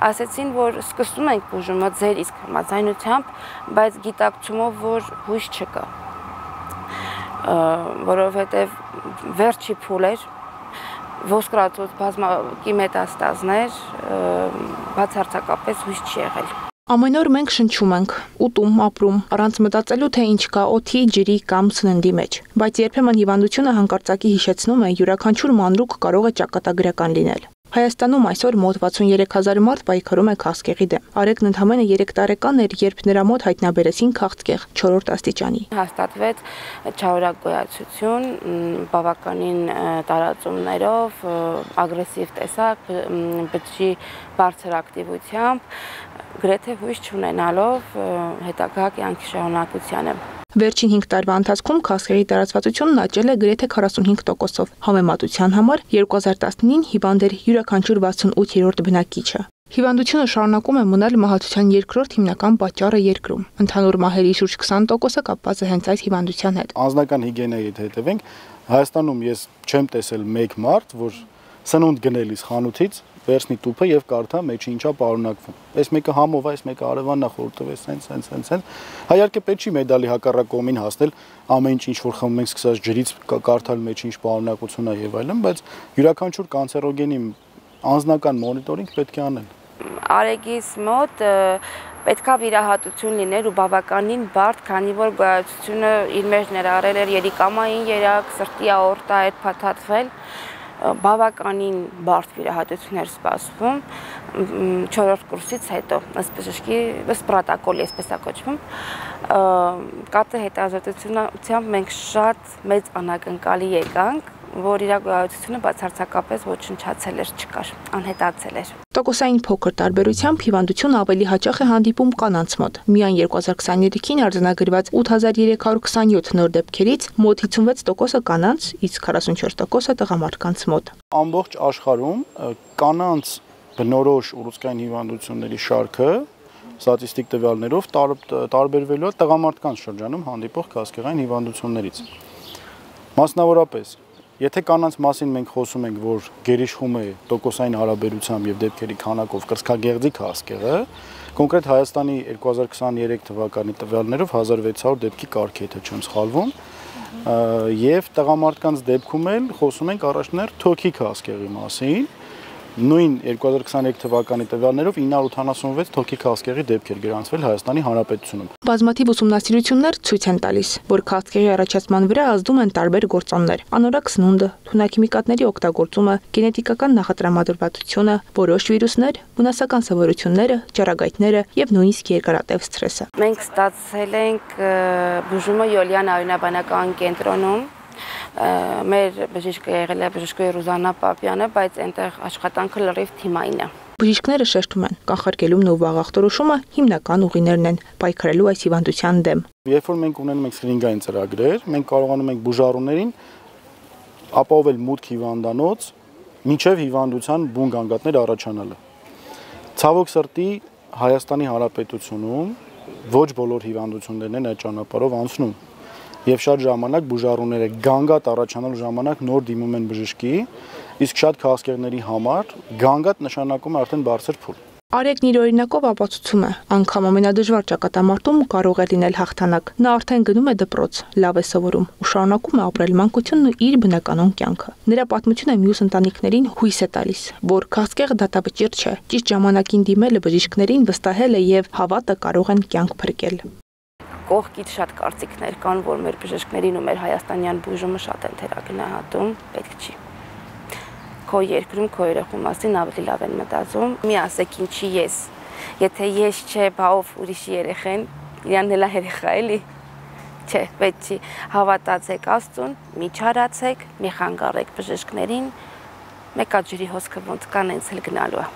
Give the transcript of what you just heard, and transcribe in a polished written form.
ասեցին, որ սկսում ենք բուժումը ձեր իսկ համաձայնությամբ, բայց գիտակցումով, որ հույս չկա, որովհետև վերջի փուլ էր, ոսկրածոց բազմակի մետաստազներ, բացարձակապես հույս չի եղել։ Ամեն օր մենք շնչում ենք, ուտում, ապրում, առանց մտածելու, թե ինչ կա օդի, ջրի կամ սննդի մեջ, բայց երբեմն հիվանդությունը հանկարծակի հիշեցնում է յուրաքանչյուր մանրուք կարող է ճակատագրական լինել։ Հայաստանում այսօր մոտ 63,000 մարդ պայքարում է քաղցկեղի դեմ։ Արեգն ընդամենը 3 տարեկան էր, երբ նրա մոտ հայտնաբերեցին քաղցկեղ 4-րդ աստիճանի։ Հաստատվեց չարորակ գոյացություն, բավականին տարածումներով, ագրեսիվ տեսակ, բջջի բարձր ակտիվությամբ, գրեթե հույս չունենալով հետագա կյանքի շարունակությանը։ Վերջին 5 տարվա ընթացքում քաղցկեղի տարածվածությունն աճել է գրեթե 45%-ով։ Համեմատության համար 2019-ին հիվանդ էր յուրաքանչյուր 68-րդ բնակիչը։ Հիվանդությունը շարունակում է մնալ մահացության երկրորդ հիմնական պատճառը երկրում։ Ընդհանուր մահերի շուրջ 20%-ը կապված է հենց այս հիվանդության հետ։ Անձնական հիգիենայի հետ հետևենք, Հայաստանում ես չեմ տեսել մեկ մարդ, որ սնունդ գնելիս խանութից վերցնի տուփը եւ կարդա մեջը ինչա պարունակվում։ Այս մեկը համով է, այս մեկը արևանն է խորտվեց, սենց։ Հա իհարկե պետք չի մեդալի հակառակ կողմին հասնել, ամեն ինչ որ խմում ենք սկսած ջրից կարդալ մեջը ինչ պարունակություն է եւ այլն, բայց յուրաքանչյուր կանցերոգենի անձնական մոնիտորինգ պետք է անել։ Արեգիս մոտ պետքա վիրահատություն լիներ ու բավականին բարդ, քանի որ գոյացությունը իր մեջ ներառել էր երիկամային երակ, սրտի աորտա էր փաթաթվել, բավականին բարդ վիրահատություններ սպասվում 4-րդ կուրսից հետո, ըստ պրոտոկոլի, այսպես է կոչվում, ԿԱՏ հետազոտությունությամբ մենք շատ մեծ անակնկալի եկանք, որ իր գոյացությունը բացարձակապես ոչնչացել էր, չկար, անհետացել էր։ Տոկոսային փոքր տարբերությամբ հիվանդությունը ավելի հաճախ է հանդիպում կանանց մոտ։ Միայն 2023-ին արձանագրված 8327 նոր դեպքերից մոտ 56%-ը կանանց, իսկ 44%-ը տղամարդկանց մոտ։ Ամբողջ աշխարհում կանանց բնորոշ ուռուցքային հիվանդությունների շարքը ստատիստիկ տվյալներով տարբերվելու է տղամարդկանց շրջանում հանդիպող քաղցկեղային հիվանդություններից։ Մասնավորապես Եթե կանանց մասին մենք խոսում ենք, որ գերիշխում է տոկոսային հարաբերությամբ եւ դեպքերի քանակով կրծքագեղձի քաղցկեղը, կոնկրետ Հայաստանի 2023 թվականի տվյալներով 1600 դեպքի կարգ է, թե չեմ սխալվում, եւ տղամարդկանց դեպքում էլ խոսում ենք առաջներ թոքի քաղցկեղի մասին, նույն 2023 թվականի տվյալներով 986 թոքի քաղցկեղի դեպք էր գրանցվել Հայաստանի Հանրապետությունում։ Բազմաթիվ ուսումնասիրություններ ցույց են տալիս, որ քաղցկեղի առաջացման վրա ազդում են տարբեր գործոններ՝ անորակ սնունդը, թունաքիմիկատների օգտագործումը, գենետիկական նախատրամադրվածությունը, որոշ վիրուսներ, վնասական սովորությունները, ճառագայթները եւ նույնիսկ երկարատև սթրեսը։ Մենք ստացել ենք բուժումը Յոլյան արյունաբանական կենտրոնում։ Մեր բժիշկը եղել է բժիշկ Ռուզաննա Պապյանը, բայց այնտեղ աշխատանքը լրիվ թիմային է։ Բժիշկները շեշտում են, կանխարգելումն ու վաղ ախտորոշումը հիմնական ուղիներն են պայքարելու այս հիվանդության դեմ։ Երբ որ մենք ունենում ենք սկրինինգային ծրագրեր, մենք կարողանում ենք բուժառուներին ապահովել մուտք հիվանդանոց մինչև հիվանդության բուն գանգատներ առաջանալը։ Ցավոք սրտի Հայաստանի Հանրապետությունում ոչ բոլոր հիվանդություններն են այդ ճանապարհով անցնում։ Եվ շատ ժամանակ բուժառուները գանգատ առաջանալու ժամանակ նոր դիմում են բժշկի, իսկ շատ քաղցկեղների համար գանգատ նշանակում է արդեն բարձր փուլ։ Արեգն իր օրինակով ապացուցում է, անգամ ամենադժվար ճակատամարտում կարող է լինել հաղթանակ։ Նա արդեն գնում է դպրոց, լավ է սովորում ու շարունակում է ապրել մանկությունն ու իր բնականon կյանքը։ Նրա պատմությունը մյուս ընտանիքներին հույս է տալիս, որ քաղցկեղը դատավճիռ չէ, ճիշտ ժամանակին դիմելը բժիշկներին վստահել է եւ հավատը կարող են կյանք փրկել։ Կողքից շատ կարծիքներ կան, որ մեր բժիշկներին ու մեր հայաստանյան բուժումը շատ են թերագնահատում, պետք չի։ Քո երկրում քո երեխու մասին ավելի լավ են մտածում։ Մի ասեք ինչի ես։ Եթե ես չէ, բա ով ուրիշի երեխեն, իրանն էլ երեխա էլի։ Չէ, պետք չի։ Հավատացեք Աստծուն, մի չարացեք, մի խանգարեք բժիշկներին, մեկա ջրի հոսքը ոնց կան, հենց էլ գնալու է։